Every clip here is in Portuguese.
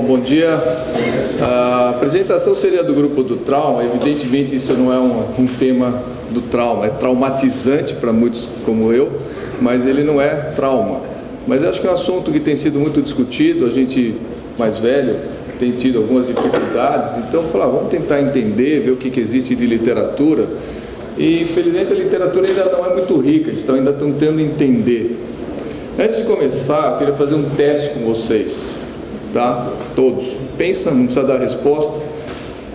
bom dia. A apresentação seria do grupo do trauma. Evidentemente isso não é um tema do trauma, é traumatizante para muitos como eu, mas ele não é trauma. Mas eu acho que é um assunto que tem sido muito discutido, a gente mais velho tem tido algumas dificuldades, então vamos tentar entender, ver o que existe de literatura. E infelizmente a literatura ainda não é muito rica, eles estão ainda tentando entender. Antes de começar, eu queria fazer um teste com vocês, tá? Todos. Pensa, não precisa dar resposta.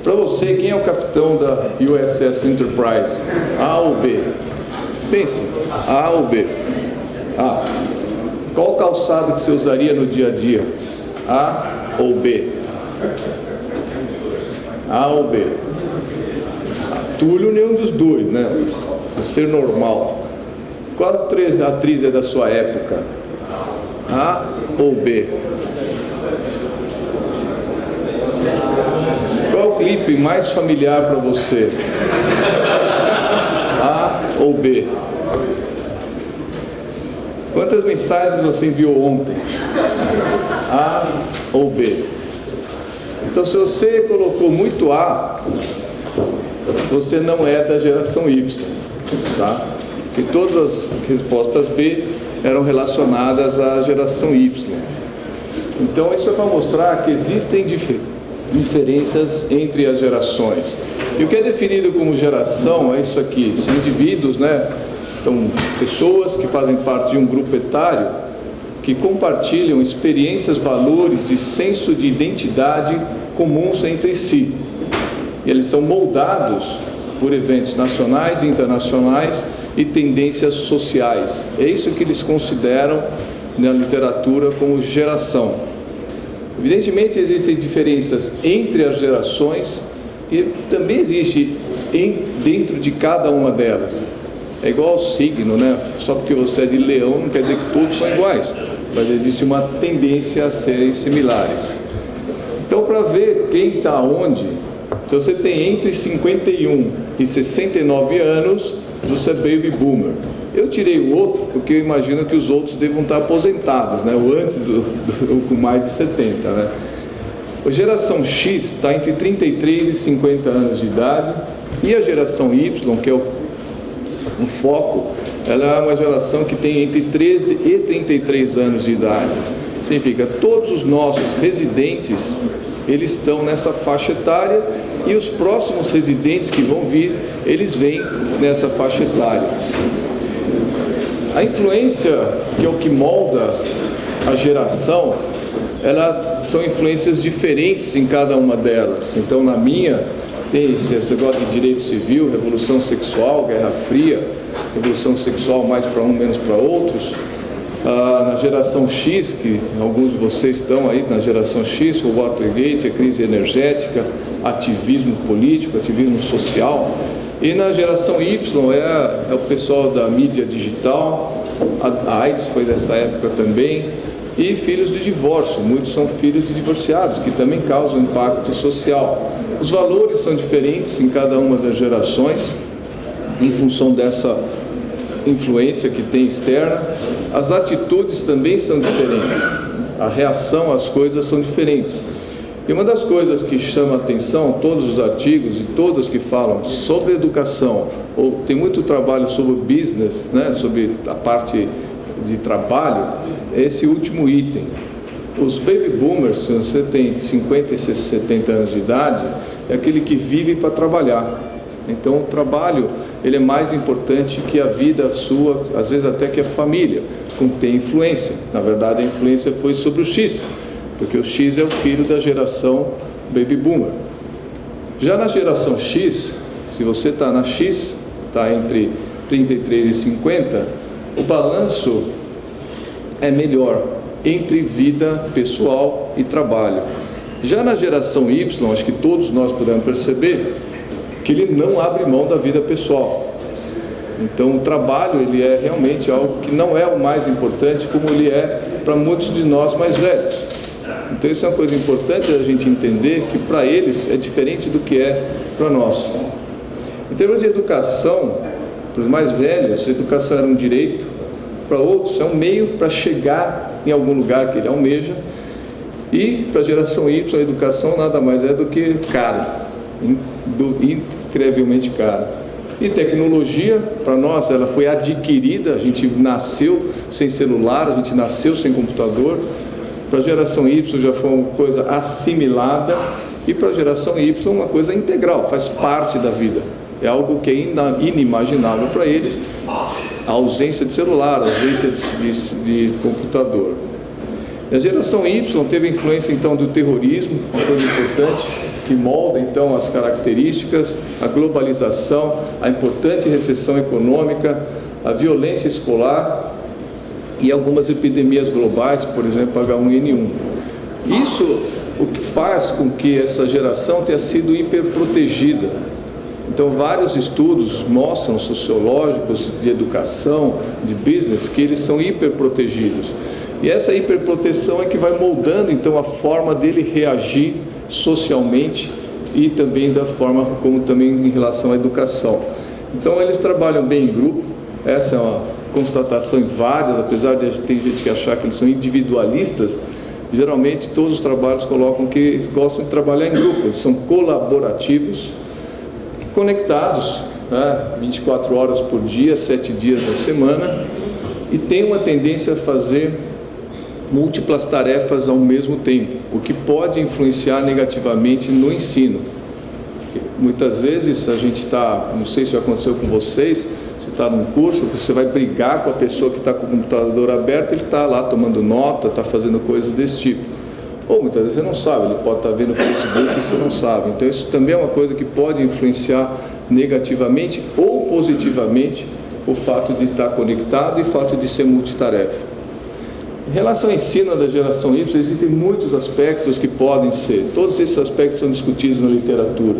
Para você, quem é o capitão da USS Enterprise? A ou B? Pense, A ou B? A. Qual calçado que você usaria no dia a dia? A ou B? A ou B? Túlio nenhum dos dois, né? O ser normal. Qual atriz é da sua época? A ou B? Qual o clipe mais familiar para você? A ou B? Quantas mensagens você enviou ontem? A ou B? Então, se você colocou muito A, você não é da geração Y, tá? Porque todas as respostas B eram relacionadas à geração Y. Então, isso é para mostrar que existem diferenças entre as gerações. E o que é definido como geração é isso aqui, são indivíduos, né? Então, pessoas que fazem parte de um grupo etário que compartilham experiências, valores e senso de identidade comuns entre si. E eles são moldados por eventos nacionais e internacionais e tendências sociais. É isso que eles consideram na literatura como geração. Evidentemente existem diferenças entre as gerações e também existe dentro de cada uma delas. É igual ao signo, né? Só porque você é de leão não quer dizer que todos são iguais, mas existe uma tendência a serem similares. Então, para ver quem está onde, se você tem entre 51 e 69 anos, você é baby boomer. Eu tirei o outro porque eu imagino que os outros devam estar aposentados, né? O antes com mais de 70, né? A geração X está entre 33 e 50 anos de idade, e a geração Y, que é o foco, ela é uma geração que tem entre 13 e 33 anos de idade. Significa, todos os nossos residentes, eles estão nessa faixa etária, e os próximos residentes que vão vir, eles vêm nessa faixa etária. A influência, que é o que molda a geração, são influências diferentes em cada uma delas. Então, na minha, tem esse negócio de direito civil, revolução sexual, Guerra Fria, revolução sexual mais para um, menos para outros. Na geração X, que alguns de vocês estão aí na geração X, o Watergate, a crise energética, ativismo político, ativismo social. E na geração Y é o pessoal da mídia digital, a AIDS foi dessa época também, e filhos de divórcio. Muitos são filhos de divorciados, que também causam impacto social. Os valores são diferentes em cada uma das gerações, em função dessa influência que tem externa. As atitudes também são diferentes, a reação às coisas são diferentes. E uma das coisas que chama a atenção, todos os artigos e todos que falam sobre educação, ou tem muito trabalho sobre business, né, sobre a parte de trabalho, é esse último item. Os baby boomers, se você tem 50 e 70 anos de idade, é aquele que vive para trabalhar. Então o trabalho, ele é mais importante que a vida sua, às vezes até que a família, tem influência. Na verdade a influência foi sobre o X, porque o X é o filho da geração baby boomer. Já na geração X, se você está na X, está entre 33 e 50, o balanço é melhor entre vida pessoal e trabalho. Já na geração Y, acho que todos nós podemos perceber que ele não abre mão da vida pessoal. Então o trabalho, ele é realmente algo que não é o mais importante, como ele é para muitos de nós mais velhos. Então isso é uma coisa importante a gente entender, que para eles é diferente do que é para nós. Em termos de educação, para os mais velhos, a educação era um direito, para outros é um meio para chegar em algum lugar que ele almeja. E para a geração Y, a educação nada mais é do que cara, incrivelmente cara. E tecnologia, para nós, ela foi adquirida, a gente nasceu sem celular, a gente nasceu sem computador. Para a geração Y já foi uma coisa assimilada, e para a geração Y uma coisa integral, faz parte da vida. É algo que é inimaginável para eles, a ausência de celular, a ausência de computador. E a geração Y teve influência então do terrorismo, uma coisa importante, que molda então as características, a globalização, a importante recessão econômica, a violência escolar e algumas epidemias globais, por exemplo, H1N1. Isso o que faz com que essa geração tenha sido hiperprotegida. Então, vários estudos mostram, sociológicos, de educação, de business, que eles são hiperprotegidos. E essa hiperproteção é que vai moldando, então, a forma dele reagir socialmente e também da forma como também em relação à educação. Então, eles trabalham bem em grupo, essa é uma constatação em vários, apesar de ter gente que achar que eles são individualistas, geralmente todos os trabalhos colocam que gostam de trabalhar em grupo, eles são colaborativos, conectados, 24 horas por dia, 7 dias da semana, e tem uma tendência a fazer múltiplas tarefas ao mesmo tempo, o que pode influenciar negativamente no ensino. Muitas vezes a gente está, não sei se já aconteceu com vocês, você está num curso, você vai brigar com a pessoa que está com o computador aberto, ele está lá tomando nota, está fazendo coisas desse tipo. Ou muitas vezes você não sabe, ele pode estar vendo o Facebook e você não sabe. Então isso também é uma coisa que pode influenciar negativamente ou positivamente o fato de estar conectado e o fato de ser multitarefa. Em relação ao ensino da geração Y, existem muitos aspectos que podem ser, todos esses aspectos são discutidos na literatura.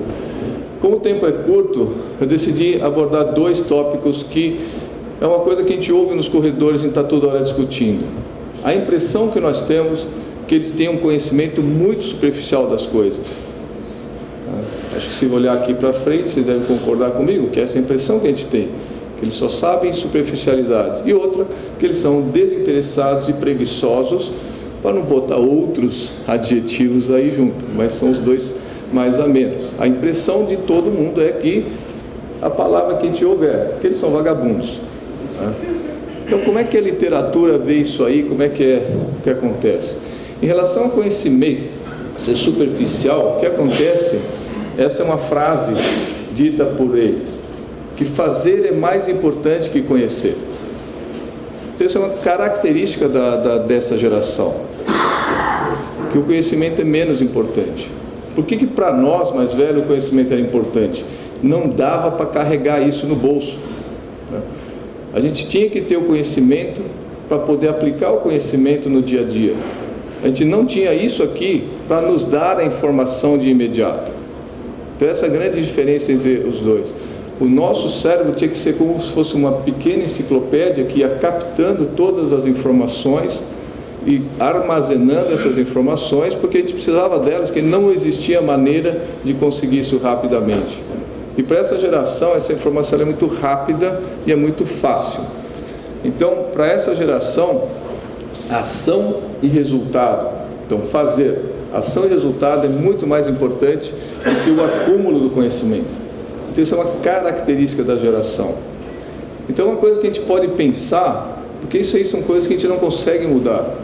Como o tempo é curto, eu decidi abordar 2 tópicos que é uma coisa que a gente ouve nos corredores e está toda hora discutindo. A impressão que nós temos que eles têm um conhecimento muito superficial das coisas. Acho que se olhar aqui para frente, vocês devem concordar comigo, que é essa impressão que a gente tem, que eles só sabem superficialidade. E outra, que eles são desinteressados e preguiçosos, para não botar outros adjetivos aí junto, mas são os dois mais a menos. A impressão de todo mundo é que a palavra que a gente ouve é que eles são vagabundos. Então, como é que a literatura vê isso aí? Como é que acontece? Em relação ao conhecimento ser superficial, o que acontece? Essa é uma frase dita por eles, que fazer é mais importante que conhecer. Então, isso é uma característica dessa geração, que o conhecimento é menos importante. Por que para nós, mais velhos, o conhecimento era importante? Não dava para carregar isso no bolso. A gente tinha que ter o conhecimento para poder aplicar o conhecimento no dia a dia. A gente não tinha isso aqui para nos dar a informação de imediato. Então essa é a grande diferença entre os dois. O nosso cérebro tinha que ser como se fosse uma pequena enciclopédia que ia captando todas as informações e armazenando essas informações, porque a gente precisava delas, porque não existia maneira de conseguir isso rapidamente. E para essa geração, essa informação é muito rápida e é muito fácil. Então, para essa geração, ação e resultado, então fazer, ação e resultado é muito mais importante do que o acúmulo do conhecimento. Então isso é uma característica da geração. Então uma coisa que a gente pode pensar, porque isso aí são coisas que a gente não consegue mudar.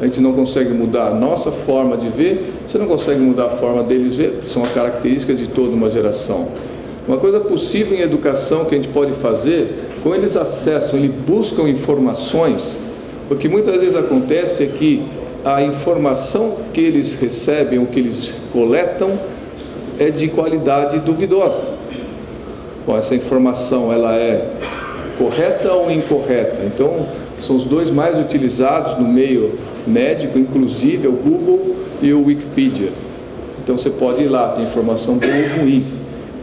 A gente não consegue mudar a nossa forma de ver, você não consegue mudar a forma deles ver, que são as características de toda uma geração. Uma coisa possível em educação que a gente pode fazer, como eles acessam, eles buscam informações, o que muitas vezes acontece é que a informação que eles recebem, o que eles coletam, é de qualidade duvidosa. Bom, essa informação ela é correta ou incorreta? Então, são os dois mais utilizados no meio médico, inclusive é o Google e o Wikipedia. Então você pode ir lá, tem informação boa ou ruim.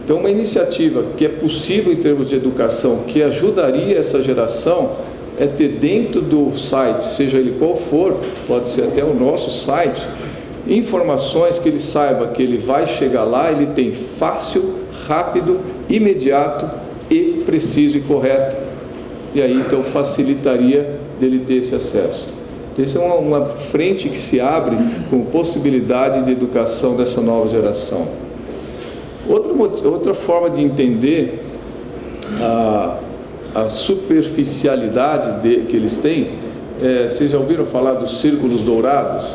Então uma iniciativa que é possível em termos de educação, que ajudaria essa geração, é ter dentro do site, seja ele qual for, pode ser até o nosso site, informações que ele saiba que ele vai chegar lá, ele tem fácil, rápido, imediato e preciso e correto. E aí então facilitaria dele ter esse acesso. Isso é uma frente que se abre com possibilidade de educação dessa nova geração. Outra forma de entender a superficialidade que eles têm, vocês já ouviram falar dos círculos dourados?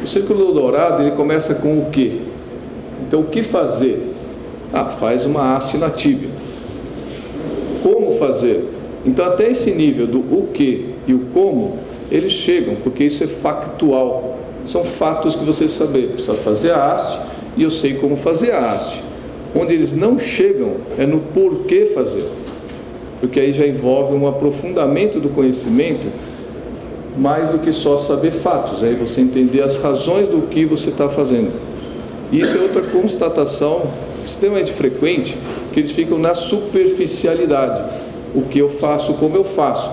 O círculo dourado, ele começa com o quê? Então, o que fazer? Faz uma haste na tíbia. Como fazer? Então, até esse nível do o que e o como, eles chegam, porque isso é factual. São fatos que você saber. Precisa fazer a haste e eu sei como fazer a haste. Onde eles não chegam é no porquê fazer. Porque aí já envolve um aprofundamento do conhecimento mais do que só saber fatos. Aí você entender as razões do que você está fazendo. Isso é outra constatação extremamente frequente, que eles ficam na superficialidade. O que eu faço, como eu faço.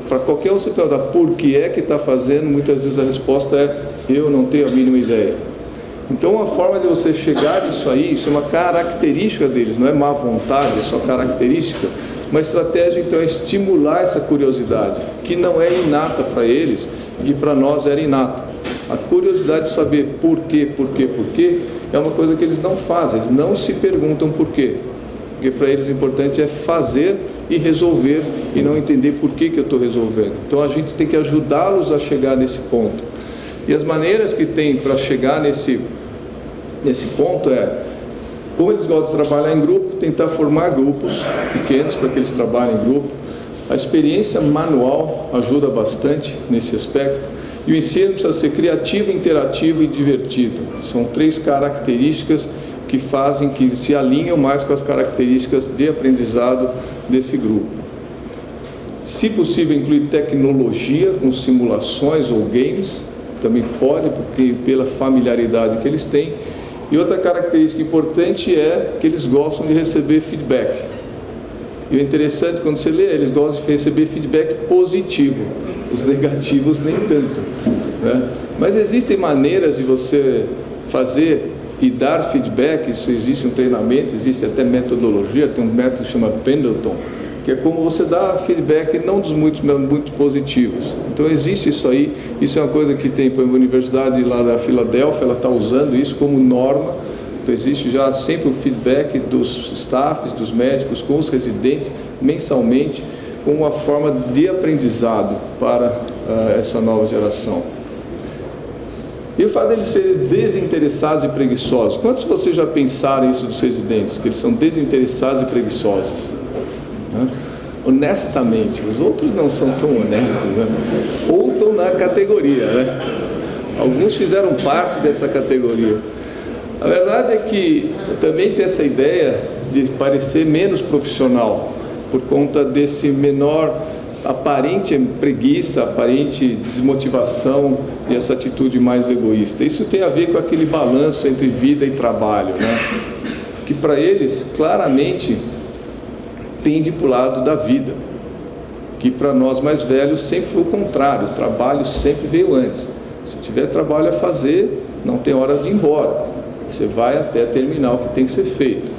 Para qualquer um você perguntar por que é que está fazendo, muitas vezes a resposta é: eu não tenho a mínima ideia. Então, uma forma de você chegar nisso aí, isso é uma característica deles, não é má vontade, é só característica. Uma estratégia, então, é estimular essa curiosidade, que não é inata para eles, e que para nós era inata. A curiosidade de saber por quê, é uma coisa que eles não fazem, eles não se perguntam por quê. Porque para eles o importante é fazer e resolver, e não entender por que eu estou resolvendo. Então, a gente tem que ajudá-los a chegar nesse ponto. E as maneiras que tem para chegar nesse ponto como eles gostam de trabalhar em grupo, tentar formar grupos pequenos para que eles trabalhem em grupo. A experiência manual ajuda bastante nesse aspecto. E o ensino precisa ser criativo, interativo e divertido. São 3 características que fazem, que se alinham mais com as características de aprendizado desse grupo. Se possível, incluir tecnologia com simulações ou games. Também pode, porque pela familiaridade que eles têm. E outra característica importante é que eles gostam de receber feedback. E o interessante, quando você lê, eles gostam de receber feedback positivo. Os negativos nem tanto, né? Mas existem maneiras de você fazer e dar feedback. Isso existe um treinamento, existe até metodologia. Tem um método que chama Pendleton, que é como você dá feedback não dos muito positivos. Então existe isso aí, isso é uma coisa que tem, por exemplo, a Universidade lá da Filadélfia, ela está usando isso como norma. Então existe já sempre o feedback dos staffs, dos médicos com os residentes, mensalmente, como uma forma de aprendizado para essa nova geração. E o fato deles serem desinteressados e preguiçosos, quantos de vocês já pensaram isso dos residentes, que eles são desinteressados e preguiçosos? Honestamente, os outros não são tão honestos, né? Ou estão na categoria, né? Alguns fizeram parte dessa categoria. A verdade é que também tem essa ideia de parecer menos profissional, por conta desse menor aparente preguiça, aparente desmotivação e essa atitude mais egoísta. Isso tem a ver com aquele balanço entre vida e trabalho, né? Que para eles claramente pende para o lado da vida, que para nós mais velhos sempre foi o contrário, o trabalho sempre veio antes. Se tiver trabalho a fazer, não tem hora de ir embora, você vai até terminar o que tem que ser feito.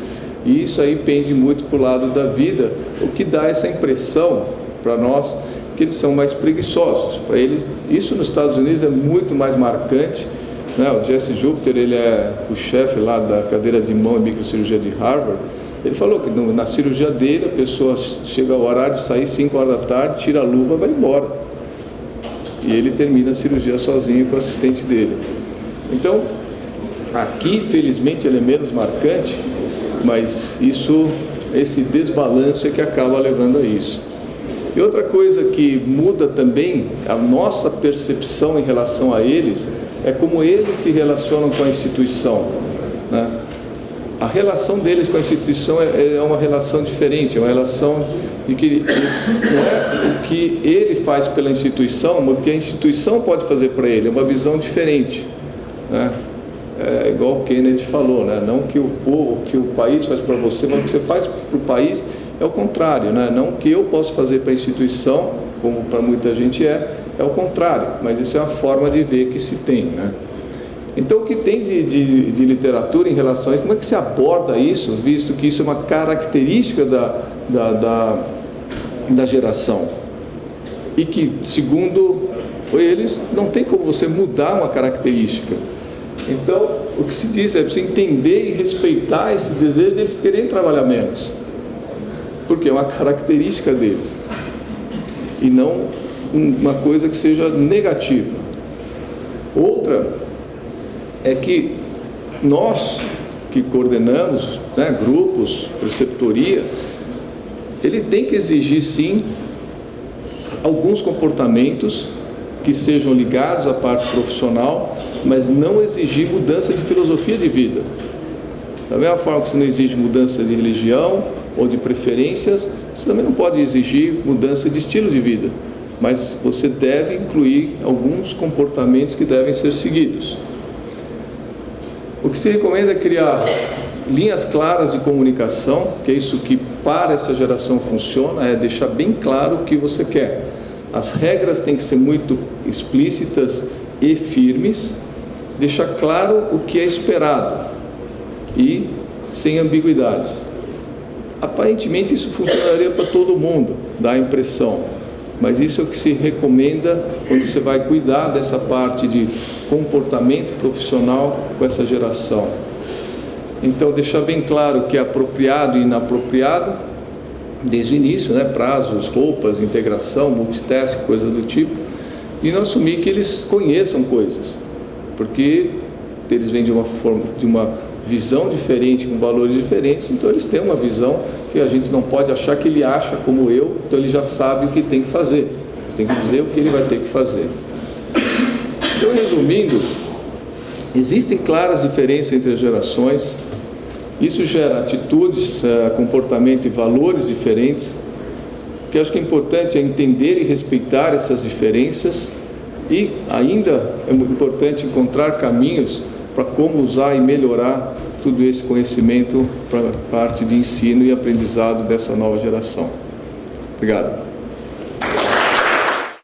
E isso aí pende muito para o lado da vida, o que dá essa impressão para nós que eles são mais preguiçosos. Para eles, isso nos Estados Unidos é muito mais marcante, né? O Jesse Jupiter, ele é o chefe lá da cadeira de mão e microcirurgia de Harvard. Ele falou que na cirurgia dele, a pessoa chega ao horário de sair 5 horas da tarde, tira a luva e vai embora. E ele termina a cirurgia sozinho com o assistente dele. Então, aqui, felizmente, ele é menos marcante, mas esse desbalanço é que acaba levando a isso. E outra coisa que muda também a nossa percepção em relação a eles é como eles se relacionam com a instituição, né? A relação deles com a instituição é uma relação diferente, é uma relação de que não é o que ele faz pela instituição, mas o que a instituição pode fazer para ele, é uma visão diferente, né? É igual o Kennedy falou, né? Não que o país faz para você, mas o que você faz para o país é o contrário, né? Não o que eu posso fazer para a instituição, como para muita gente é o contrário, mas isso é uma forma de ver que se tem, né? Então, o que tem de literatura em relação a isso, como é que se aborda isso, visto que isso é uma característica da geração? e que, segundo eles, não tem como você mudar uma característica. Então, o que se diz é você entender e respeitar esse desejo deles quererem trabalhar menos, porque é uma característica deles e não uma coisa que seja negativa. Outra é que nós que coordenamos, né, grupos, preceptoria, ele tem que exigir sim alguns comportamentos que sejam ligados à parte profissional, mas não exigir mudança de filosofia de vida. Da mesma forma que você não exige mudança de religião ou de preferências, você também não pode exigir mudança de estilo de vida, mas você deve incluir alguns comportamentos que devem ser seguidos. O que se recomenda é criar linhas claras de comunicação, que é isso que para essa geração funciona, é deixar bem claro o que você quer. As regras têm que ser muito explícitas e firmes, deixar claro o que é esperado e sem ambiguidades. Aparentemente isso funcionaria para todo mundo, dá a impressão, mas isso é o que se recomenda quando você vai cuidar dessa parte de comportamento profissional com essa geração. Então, deixar bem claro o que é apropriado e inapropriado desde o início, né? Prazos, roupas, integração, multitask, coisas do tipo, e não assumir que eles conheçam coisas, porque eles vêm de uma visão diferente, com valores diferentes, então eles têm uma visão que a gente não pode achar que ele acha como eu, então ele já sabe o que tem que fazer, você tem que dizer o que ele vai ter que fazer. Então, resumindo, existem claras diferenças entre as gerações, isso gera atitudes, comportamento e valores diferentes. O que eu acho que é importante é entender e respeitar essas diferenças, e ainda é muito importante encontrar caminhos para como usar e melhorar todo esse conhecimento para a parte de ensino e aprendizado dessa nova geração. Obrigado.